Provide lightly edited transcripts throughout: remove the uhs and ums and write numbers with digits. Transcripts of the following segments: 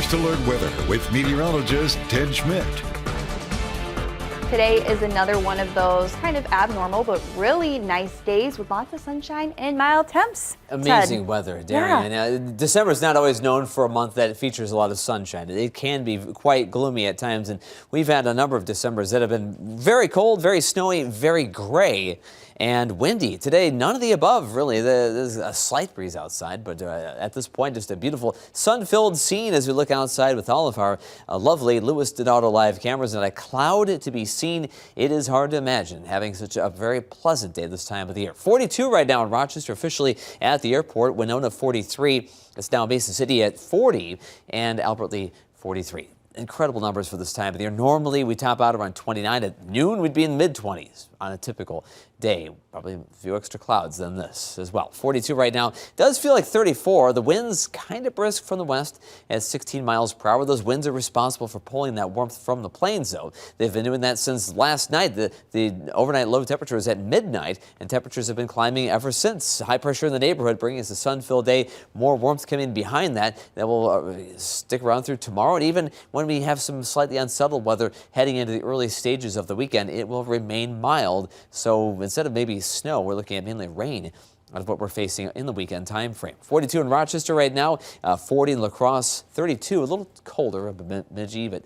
First Alert Weather with meteorologist Ted Schmidt. Today is another one of those kind of abnormal but really nice days with lots of sunshine and mild temps. Amazing Ted. weather, Darian. December is not always known for a month that features a lot of sunshine. It can be quite gloomy at times, and we've had a number of Decembers that have been very cold, very snowy, very gray, and windy. Today, none of the above, really. There's a slight breeze outside, but at this point, just a beautiful sun-filled scene as we look outside with all of our lovely Louis Donato live cameras and a cloud to be seen. It is hard to imagine having such a very pleasant day this time of the year. 42 right now in Rochester, officially at the airport. Winona 43. It's now Mason City at 40 and Albert Lea 43. Incredible numbers for this time of the year. Normally we top out around 29. At noon we'd be in the mid-20s on a typical day. Probably a few extra clouds than this as well. 42 right now. Does feel like 34. The winds kind of brisk from the west at 16 miles per hour. Those winds are responsible for pulling that warmth from the plains, though. They've been doing that since last night. The overnight low temperature is at midnight, and temperatures have been climbing ever since. High pressure in the neighborhood bringing us a sun-filled day. More warmth coming behind that will stick around through tomorrow, and even when we have some slightly unsettled weather heading into the early stages of the weekend, it will remain mild. So instead of maybe snow, we're looking at mainly rain out of what we're facing in the weekend time frame. 42 in Rochester right now, 40 in La Crosse, 32, a little colder, Bemidji, but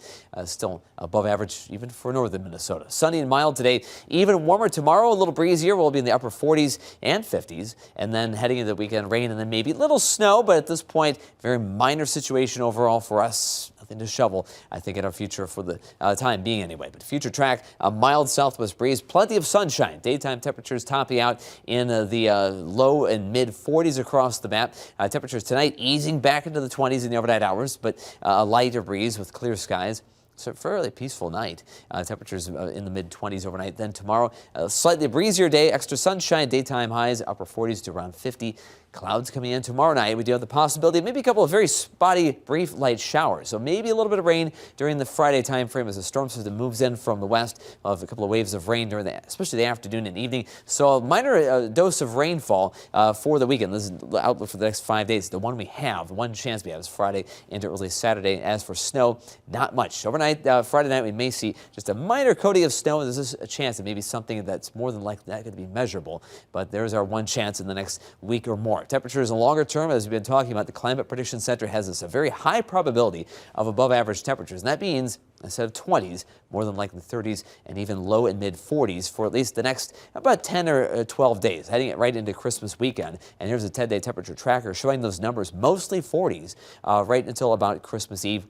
still above average even for northern Minnesota. Sunny and mild today, even warmer tomorrow, a little breezier. We'll be in the upper 40s and 50s, and then heading into the weekend, rain and then maybe a little snow, but at this point, very minor situation overall for us. Nothing to shovel, I think, in our future for the time being anyway. But future track, a mild southwest breeze, plenty of sunshine. Daytime temperatures topping out in the low and mid 40s across the map. Temperatures tonight easing back into the 20s in the overnight hours, but a lighter breeze with clear skies. So a fairly peaceful night. Temperatures in the mid-20s overnight. Then tomorrow, a slightly breezier day, extra sunshine, daytime highs, upper 40s to around 50. Clouds coming in tomorrow night. We do have the possibility of maybe a couple of very spotty, brief light showers. So maybe a little bit of rain during the Friday time frame as the storm system moves in from the west. We'll have a couple of waves of rain during especially the afternoon and evening. So a minor dose of rainfall for the weekend. This is the outlook for the next 5 days. The one we have, the one chance we have is Friday into early Saturday. As for snow, not much. Overnight, Friday night, we may see just a minor coating of snow. There's just a chance that maybe something that's more than likely not going to be measurable. But there's our one chance in the next week or more. Temperatures in longer term, as we've been talking about, the Climate Prediction Center has this a very high probability of above average temperatures. And that means instead of 20s, more than likely 30s and even low and mid 40s for at least the next about 10 or 12 days, heading it right into Christmas weekend. And here's a 10-day temperature tracker showing those numbers, mostly 40s, right until about Christmas Eve.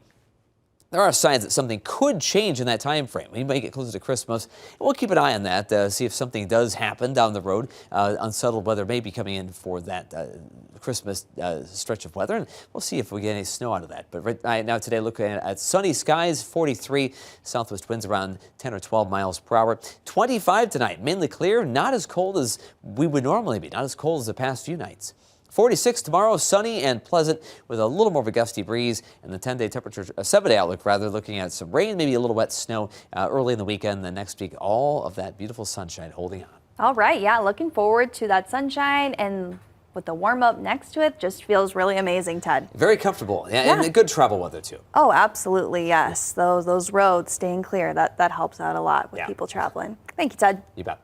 There are signs that something could change in that time frame. We might get closer to Christmas. We'll keep an eye on that, see if something does happen down the road. Unsettled weather may be coming in for that Christmas stretch of weather, and we'll see if we get any snow out of that. But right now today, looking at sunny skies, 43, southwest winds around 10 or 12 miles per hour. 25 tonight, mainly clear, not as cold as we would normally be, not as cold as the past few nights. 46 tomorrow, sunny and pleasant with a little more of a gusty breeze, and the 10-day temperature, 7-day outlook rather, looking at some rain, maybe a little wet snow early in the weekend. Then next week, all of that beautiful sunshine holding on. All right, yeah, looking forward to that sunshine, and with the warm up next to it, just feels really amazing, Ted. Very comfortable, and good travel weather too. Oh, absolutely, yes. Those roads staying clear, that helps out a lot with people traveling. Thank you, Ted. You bet.